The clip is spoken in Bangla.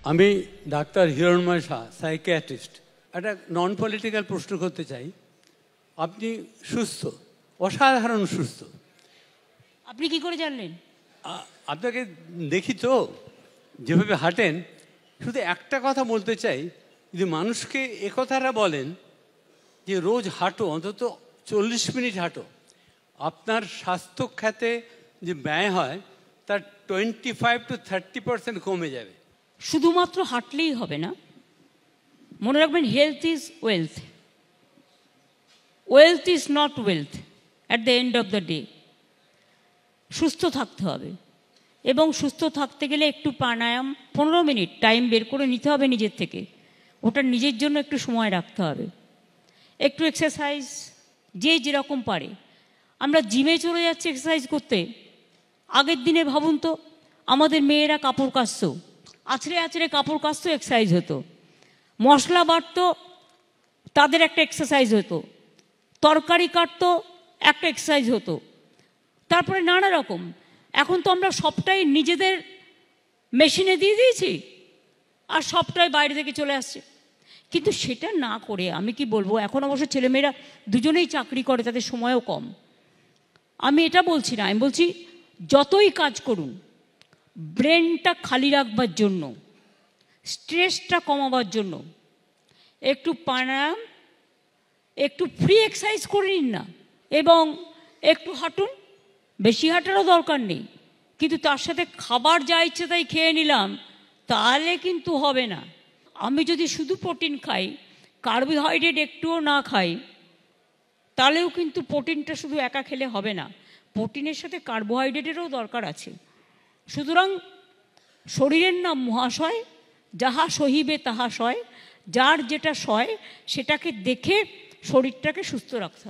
আমি ডাক্তার হিরণময় শাহ, সাইকিয়াট্রিস্ট। একটা নন পলিটিক্যাল প্রশ্ন করতে চাই। আপনি সুস্থ, অসাধারণ সুস্থ। আপনি কি করে জানলেন? আপনাকে দেখি তো যেভাবে হাঁটেন। শুধু একটা কথা বলতে চাই, যদি মানুষকে একথাটা বলেন যে রোজ হাঁটো, অন্তত 40 মিনিট হাঁটো, আপনার স্বাস্থ্য খাতে যে ব্যয় হয় তার 25 to 30% কমে যাবে। শুধুমাত্র হাঁটলেই হবে না, মনে রাখবেন health is wealth. Wealth is not wealth at the end of the day. সুস্থ থাকতে হবে, এবং সুস্থ থাকতে গেলে একটু প্রাণায়াম 15 মিনিট টাইম বের করে নিতে হবে নিজের থেকে। ওটা নিজের জন্য একটু সময় রাখতে হবে। একটু এক্সারসাইজ যে যেরকম পারে। আমরা জিমে চলে যাচ্ছি এক্সারসাইজ করতে। আগের দিনে ভাবুন তো, আমাদের মেয়েরা কাপড় কাচতো, আছড়ে আছড়ে কাপড় কাচতো, এক্সারসাইজ হতো। মশলা বাটতো, তাদের একটা এক্সারসাইজ হতো। তরকারি কাটতো, একটা এক্সারসাইজ হতো। তারপরে নানা রকম। এখন তো আমরা সবটাই নিজেদের মেশিনে দিয়ে দিয়েছি, আর সবটাই বাইরে থেকে চলে আসছে। কিন্তু সেটা না করে আমি কি বলবো, এখন অবশ্য ছেলেমেয়েরা দুজনেই চাকরি করে, তাদের সময়ও কম। আমি এটা বলছি না, আমি বলছি যতই কাজ করুন, ব্রেনটা খালি রাখবার জন্য, স্ট্রেসটা কমাবার জন্য একটু প্রাণায়াম, একটু ফ্রি এক্সারসাইজ করে নিন না, এবং একটু হাঁটুন। বেশি হাঁটারও দরকার নেই, কিন্তু তার সাথে খাবার যা ইচ্ছে তাই খেয়ে নিলাম তাহলে কিন্তু হবে না। আমি যদি শুধু প্রোটিন খাই, কার্বোহাইড্রেট একটুও না খাই, তাহলেও কিন্তু প্রোটিনটা শুধু একা খেলে হবে না, প্রোটিনের সাথে কার্বোহাইড্রেটেরও দরকার আছে। সুতরাং শরীরের নাম মহাশয়, যাহা সহিবে তাহা সয়। যার যেটা সয় সেটাকে দেখে শরীরটাকে সুস্থ রাখতে হবে।